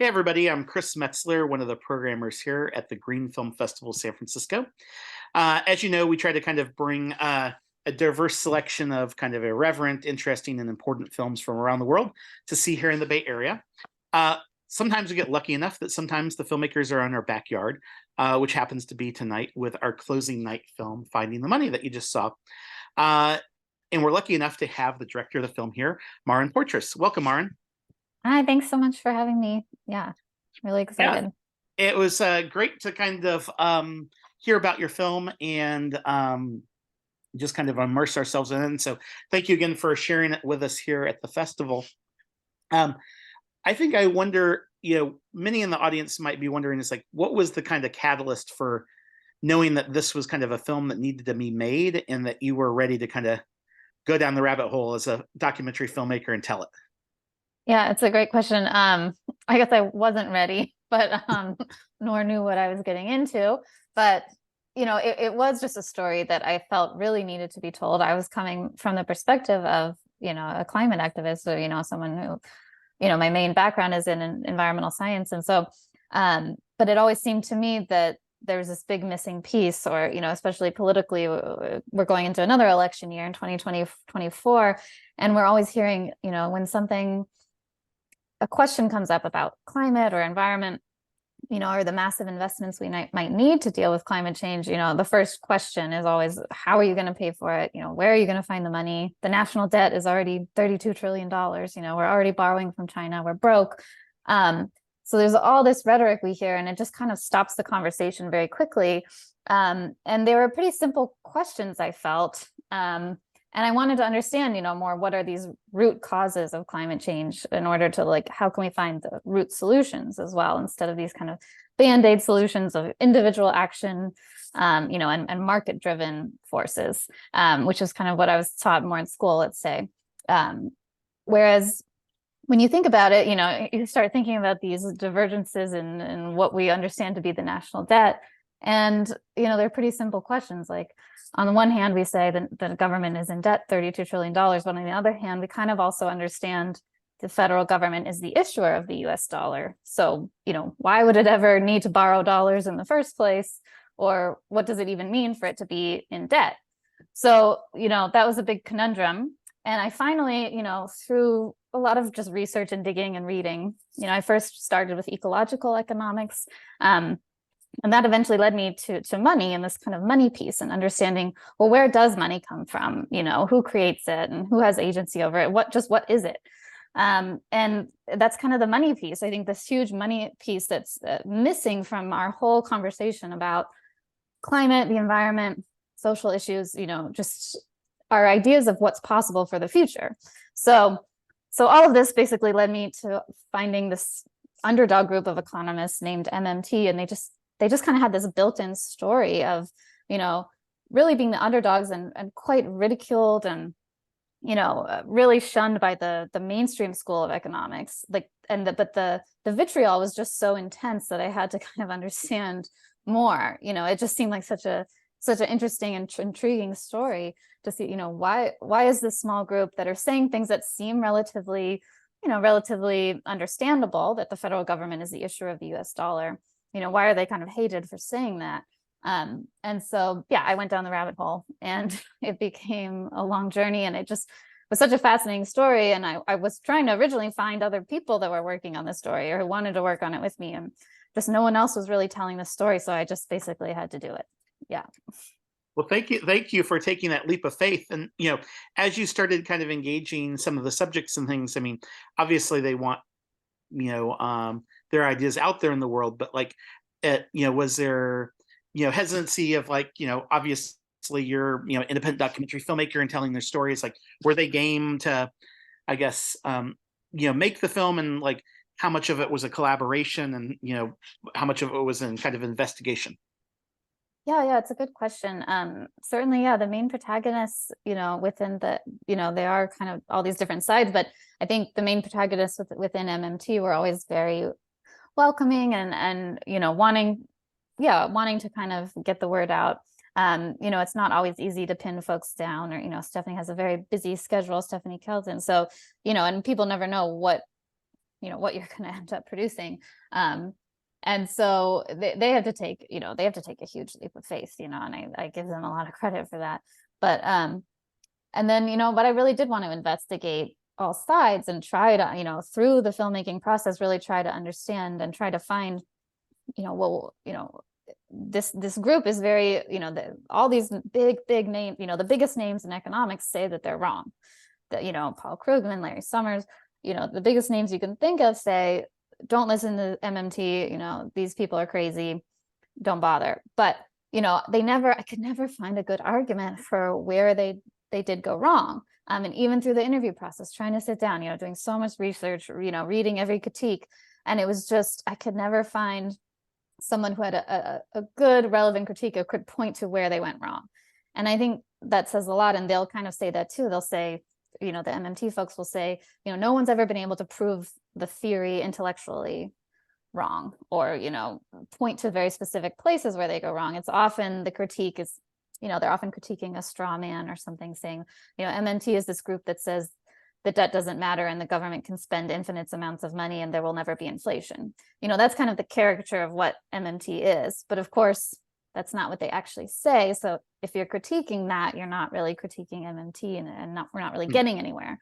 Hey, everybody, I'm Chris Metzler, one of the programmers here at the Green Film Festival San Francisco. As you know, we try to kind of bring a diverse selection of kind of irreverent, interesting, and important films from around the world to see here in the Bay Area. Uh, Sometimes we get lucky enough that sometimes the filmmakers are in our backyard, which happens to be tonight with our closing night film, Finding the Money, that you just saw. Uh, and we're lucky enough to have the director of the film here, Maren Portress. Welcome, Maren. Hi, thanks so much for having me. Yeah, really Yeah, excited. it was great to kind of hear about your film and just kind of immerse ourselves in it. And so, thank you again for sharing it with us here at the festival. Um, I think I wonder, many in the audience might be wondering, is like, what was the kind of catalyst for knowing that this was kind of a film that needed to be made and that you were ready to kind of go down the rabbit hole as a documentary filmmaker and tell it? Yeah, it's a great question. I guess I wasn't ready, but nor knew what I was getting into. But it was just a story that I felt really needed to be told. I was coming from the perspective of, a climate activist, or, someone who, my main background is in environmental science. And so, but it always seemed to me that there was this big missing piece, or, especially politically, we're going into another election year in 2024, and we're always hearing, when a question comes up about climate or environment, or the massive investments we might need to deal with climate change, the first question is always, how are you going to pay for it? Where are you going to find the money? The national debt is already $32 trillion. We're already borrowing from China. We're broke. So there's all this rhetoric we hear, and it just kind of stops the conversation very quickly. And they were pretty simple questions, I felt. And I wanted to understand, more, what are these root causes of climate change, in order to, how can we find the root solutions as well, instead of these kind of band-aid solutions of individual action, and market-driven forces, which is kind of what I was taught more in school, let's say. Whereas when you think about it, you start thinking about these divergences in what we understand to be the national debt. And, they're pretty simple questions. Like, on the one hand, we say that the government is in debt $32 trillion, but on the other hand, we kind of also understand the federal government is the issuer of the US dollar. So, why would it ever need to borrow dollars in the first place? Or what does it even mean for it to be in debt? So, that was a big conundrum. And I finally, through a lot of just research and digging and reading, I first started with ecological economics. And that eventually led me to money, and this kind of money piece, and understanding, well, where does money come from? Who creates it and who has agency over it? What is it? And that's kind of the money piece. I think this huge money piece that's missing from our whole conversation about climate, the environment, social issues, just our ideas of what's possible for the future. So all of this basically led me to finding this underdog group of economists named MMT, and they just kind of had this built-in story of, really being the underdogs, and quite ridiculed, and, really shunned by the mainstream school of economics. But the vitriol was just so intense that I had to kind of understand more. It just seemed like such an interesting and intriguing story to see, why is this small group that are saying things that seem relatively understandable, that the federal government is the issuer of the US dollar. Why are they kind of hated for saying that? And so, yeah, I went down the rabbit hole, and it became a long journey, and it just was such a fascinating story. And I was trying to originally find other people that were working on the story, or who wanted to work on it with me, and just no one else was really telling the story. So I just basically had to do it. Yeah. Well, thank you for taking that leap of faith. And as you started kind of engaging some of the subjects and things, I mean, obviously they want their ideas out there in the world, but was there hesitancy of obviously you're independent documentary filmmaker and telling their stories, like, were they game to, I guess, make the film, and how much of it was a collaboration, and how much of it was in kind of investigation? Yeah, it's a good question. Certainly, yeah, the main protagonists, within they are kind of all these different sides, but I think the main protagonists within MMT were always very welcoming, and wanting to kind of get the word out. It's not always easy to pin folks down, or Stephanie has a very busy schedule, Stephanie Kelton. So, and people never know what you're going to end up producing. And so they have to take, they have to take a huge leap of faith, and I give them a lot of credit for that. But and then, but I really did want to investigate all sides and try to, through the filmmaking process, really try to understand and try to find, this group is very, all these big names, the biggest names in economics say that they're wrong. That, Paul Krugman, Larry Summers, the biggest names you can think of say, don't listen to MMT, these people are crazy, don't bother. But, I could never find a good argument for where they did go wrong. And even through the interview process, trying to sit down, doing so much research, reading every critique. And it was just, I could never find someone who had a good relevant critique or could point to where they went wrong. And I think that says a lot. And they'll kind of say that too. They'll say, the MMT folks will say, no one's ever been able to prove the theory intellectually wrong, or, point to very specific places where they go wrong. It's often the critique is, they're often critiquing a straw man or something, saying, MMT is this group that says the debt doesn't matter and the government can spend infinite amounts of money and there will never be inflation. That's kind of the caricature of what MMT is. But of course, that's not what they actually say. So if you're critiquing that, you're not really critiquing MMT, and we're not really getting anywhere.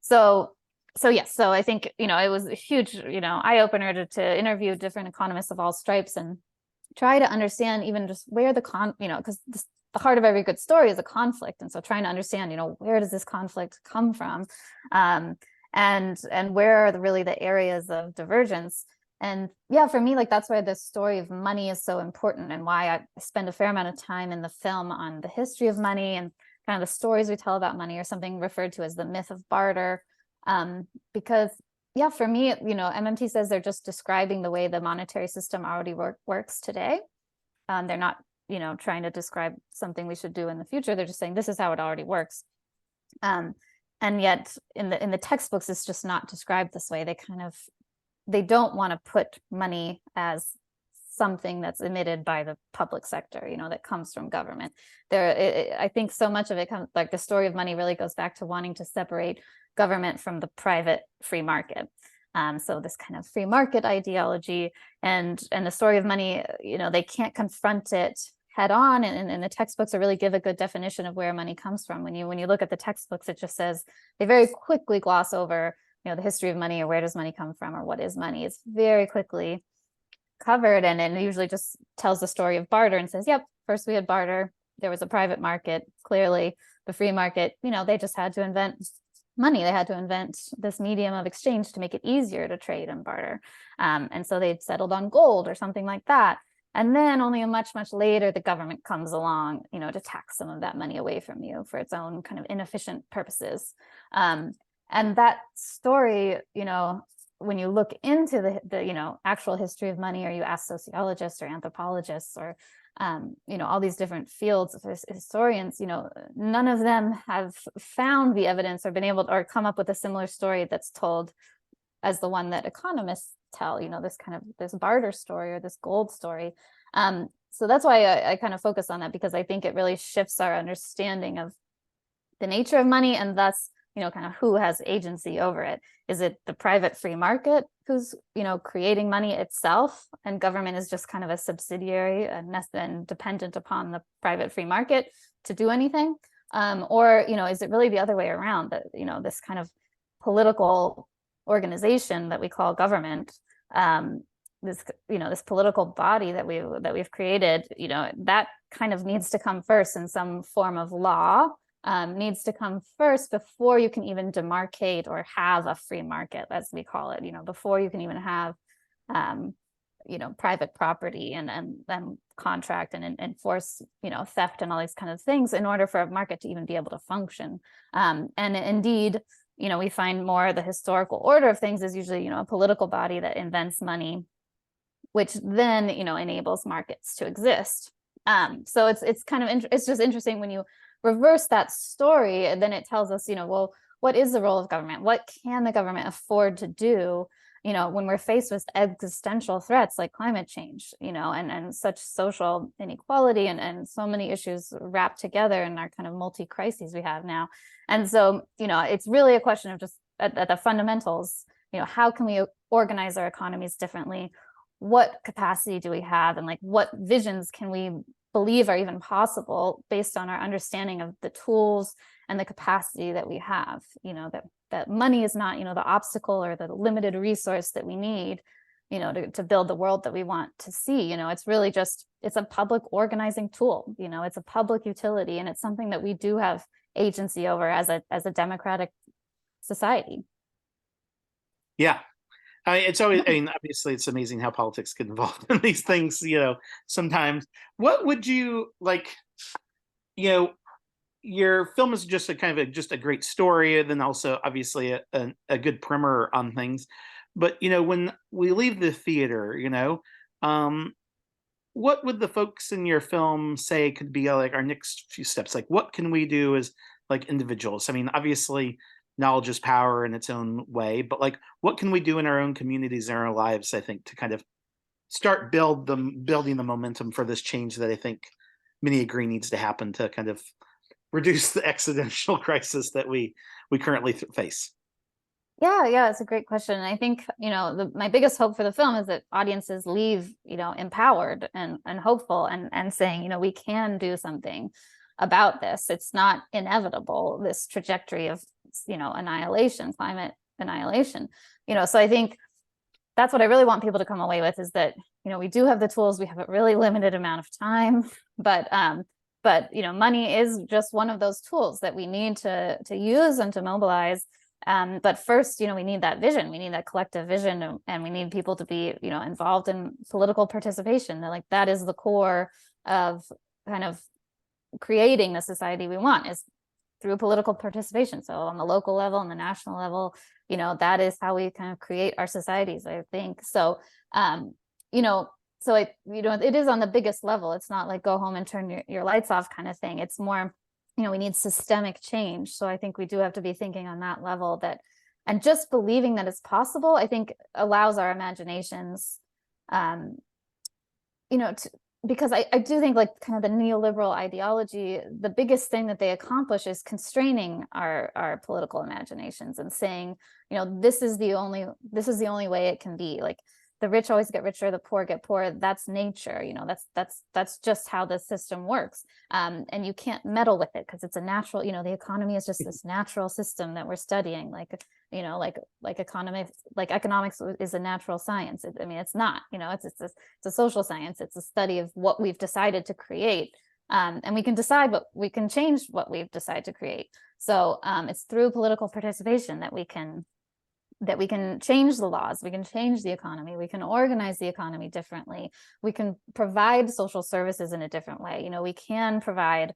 So I think, it was a huge, eye-opener to interview different economists of all stripes and try to understand even just where because the heart of every good story is a conflict. And so trying to understand, where does this conflict come from? And where are really the areas of divergence? And yeah, for me, that's why the story of money is so important, and why I spend a fair amount of time in the film on the history of money and kind of the stories we tell about money, or something referred to as the myth of barter. Because yeah, for me, MMT says they're just describing the way the monetary system already works today. They're not, trying to describe something we should do in the future. They're just saying this is how it already works. And yet in the textbooks, it's just not described this way. They don't want to put money as something that's emitted by the public sector, that comes from government. I think so much of it comes, the story of money really goes back to wanting to separate government from the private free market. So this kind of free market ideology and the story of money, they can't confront it head on, and the textbooks really give a good definition of where money comes from. When you look at the textbooks, it just says, they very quickly gloss over the history of money, or where does money come from, or what is money. It's very quickly covered, and it usually just tells the story of barter and says, yep, first we had barter, there was a private market, clearly the free market, they just had to invent money. They had to invent this medium of exchange to make it easier to trade and barter. And so they settled on gold or something like that. And then only much later, the government comes along, to tax some of that money away from you for its own kind of inefficient purposes. And that story, when you look into the actual history of money, or you ask sociologists or anthropologists or all these different fields of historians, none of them have found the evidence or been able to, or come up with a similar story that's told as the one that economists tell, this barter story or this gold story. So that's why I kind of focus on that, because I think it really shifts our understanding of the nature of money, and thus, kind of who has agency over it. Is it the private free market who's, creating money itself, and government is just kind of a subsidiary and dependent upon the private free market to do anything? Or, is it really the other way around, that, this kind of political organization that we call government, this political body that we've created, that kind of needs to come first in some form of law, needs to come first before you can even demarcate or have a free market, as we call it, before you can even have, private property and contract and enforce, theft and all these kind of things, in order for a market to even be able to function. And indeed, we find more the historical order of things is usually, a political body that invents money, which then, enables markets to exist. So it's kind of, it's just interesting when you reverse that story, and then it tells us, well, what is the role of government? What can the government afford to do, when we're faced with existential threats like climate change, and such social inequality and so many issues wrapped together in our kind of multi-crises we have now. And so, it's really a question of just at the fundamentals, how can we organize our economies differently? What capacity do we have, and like what visions can we believe are even possible based on our understanding of the tools and the capacity that we have? That money is not, the obstacle or the limited resource that we need, to build the world that we want to see. It's really just, it's a public organizing tool. It's a public utility, and it's something that we do have agency over as a democratic society. Yeah. It's always, obviously it's amazing how politics get involved in these things, sometimes. What would you like, your film is just a kind of just a great story, and then also obviously a good primer on things. But, when we leave the theater, what would the folks in your film say could be like our next few steps? Like, what can we do as like individuals? I mean, obviously knowledge is power in its own way, but like, what can we do in our own communities and our lives, I think, to kind of start building the momentum for this change that I think many agree needs to happen to kind of reduce the existential crisis that we currently face. Yeah, it's a great question. And I think, my biggest hope for the film is that audiences leave, empowered and hopeful, and saying, we can do something about this. It's not inevitable, this trajectory of, annihilation, climate annihilation. So I think that's what I really want people to come away with, is that, we do have the tools, we have a really limited amount of time, but money is just one of those tools that we need to use and to mobilize. But first, we need that vision, we need that collective vision, and we need people to be, involved in political participation. That is the core of kind of creating the society we want, is through political participation. So on the local level and the national level, that is how we kind of create our societies, I think. So, it is on the biggest level. It's not like go home and turn your lights off kind of thing. It's more, we need systemic change. So I think we do have to be thinking on that level, and just believing that it's possible, I think allows our imaginations, because I do think like kind of the neoliberal ideology, the biggest thing that they accomplish is constraining our political imaginations and saying, this is the only way it can be. Like, the rich always get richer, the poor get poorer. That's nature. That's just how the system works. And you can't meddle with it because it's a natural, the economy is just this natural system that we're studying. Like economics is a natural science. It's not, it's a social science. It's a study of what we've decided to create. And we can decide we can change what we've decided to create. So it's through political participation that we can change the laws, we can change the economy, we can organize the economy differently, we can provide social services in a different way. We can provide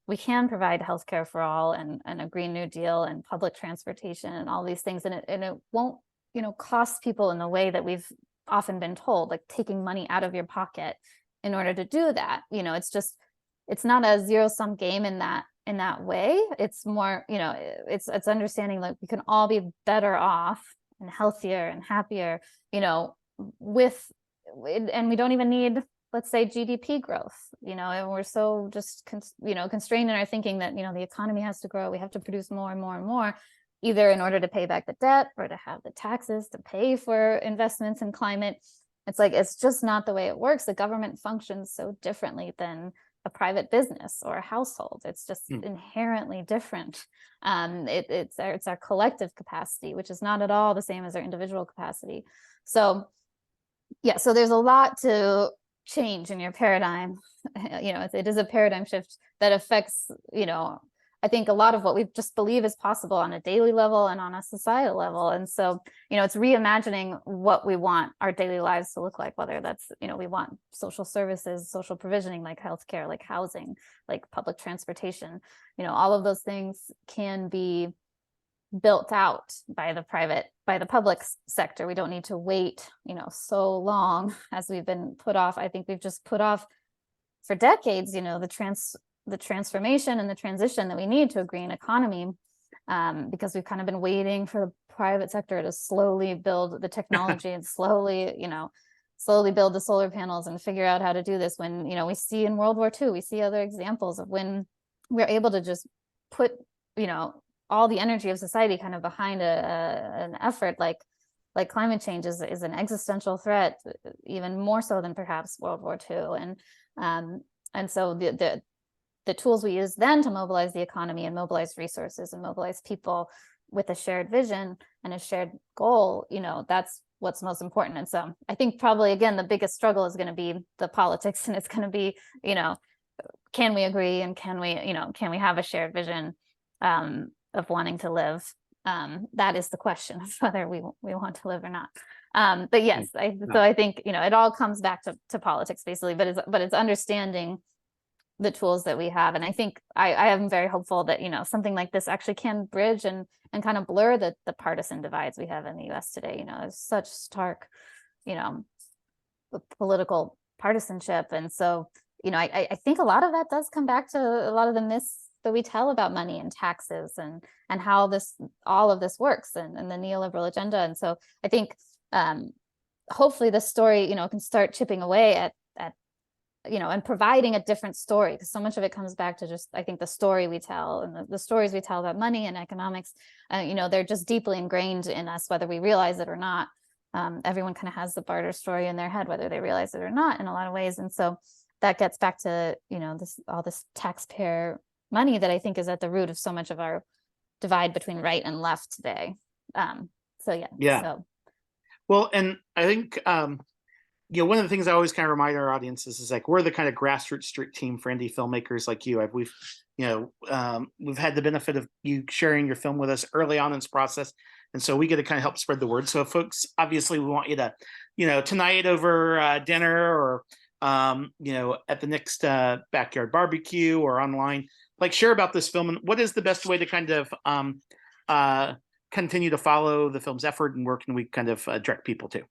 healthcare for all, and a Green New Deal and public transportation and all these things. And it won't, cost people in the way that we've often been told, like taking money out of your pocket in order to do that. It's not a zero-sum game in that way. It's more, it's understanding like we can all be better off and healthier and happier, and we don't even need, let's say, GDP growth, and we're so just, constrained in our thinking that, the economy has to grow. We have to produce more and more and more, either in order to pay back the debt or to have the taxes to pay for investments in climate. It's like, it's just not the way it works. The government functions so differently than a private business or a household. It's just inherently different. It's our collective capacity, which is not at all the same as our individual capacity. So so there's a lot to change in your paradigm. It is a paradigm shift that affects, I think, a lot of what we just believe is possible on a daily level and on a societal level. And so, it's reimagining what we want our daily lives to look like, whether that's, we want social services, social provisioning, like healthcare, like housing, like public transportation, all of those things can be built out by the public sector. We don't need to wait, so long as we've been put off. I think we've just put off for decades, the transformation and the transition that we need to a green economy, because we've kind of been waiting for the private sector to slowly build the technology and slowly build the solar panels and figure out how to do this. When, we see in World War II, we see other examples of when we're able to just put, all the energy of society kind of behind an effort like like climate change is an existential threat, even more so than perhaps World War II. And so the tools we use then to mobilize the economy and mobilize resources and mobilize people with a shared vision and a shared goal, that's what's most important. And so I think probably, again, the biggest struggle is going to be the politics, and it's going to be, can we agree, and can we have a shared vision of wanting to live? That is the question of whether we want to live or not. But yes, so I think, it all comes back to politics basically, but it's understanding the tools that we have. And I think I am very hopeful that, something like this actually can bridge and kind of blur the partisan divides we have in the US today. There's such stark, political partisanship. And so, I think a lot of that does come back to a lot of the myths that we tell about money and taxes and how all of this works, and the neoliberal agenda. And so I think hopefully this story, can start chipping away at and providing a different story, because so much of it comes back to just, I think, the story we tell, and the stories we tell about money and economics, they're just deeply ingrained in us, whether we realize it or not. Everyone kind of has the barter story in their head, whether they realize it or not, in a lot of ways. And so that gets back to, all this taxpayer money that I think is at the root of so much of our divide between right and left today. So yeah. Yeah. So. Well, and I think, one of the things I always kind of remind our audiences is like, we're the kind of grassroots street team for indie filmmakers like you. We've had the benefit of you sharing your film with us early on in this process. And so we get to kind of help spread the word. So folks, obviously we want you to, tonight over dinner, or, at the next backyard barbecue, or online, like, share about this film. And what is the best way to kind of continue to follow the film's effort, and where can we kind of direct people to?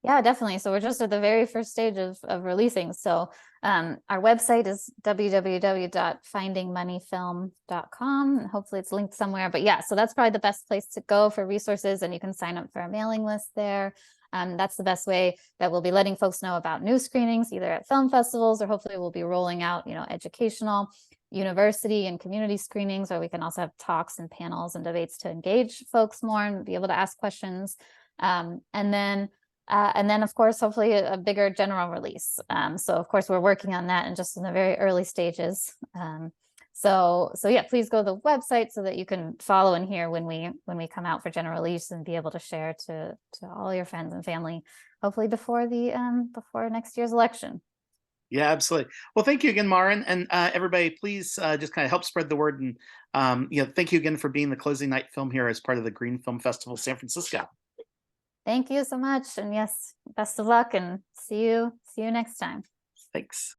Yeah, definitely. So we're just at the very first stage of releasing. So our website is www.findingmoneyfilm.com. Hopefully it's linked somewhere. But yeah, so that's probably the best place to go for resources, and you can sign up for a mailing list there. That's the best way that we'll be letting folks know about new screenings, either at film festivals, or hopefully we'll be rolling out, educational, university and community screenings, where we can also have talks and panels and debates to engage folks more and be able to ask questions. And then, of course, hopefully a bigger general release. So of course, we're working on that and just in the very early stages. So yeah, please go to the website so that you can follow and hear when we come out for general release, and be able to share to all your friends and family, hopefully before next year's election. Yeah, absolutely. Well, thank you again, Maren, and everybody, please just kind of help spread the word. And thank you again for being the closing night film here as part of the Green Film Festival San Francisco. Thank you so much. And yes, best of luck, and see you next time. Thanks.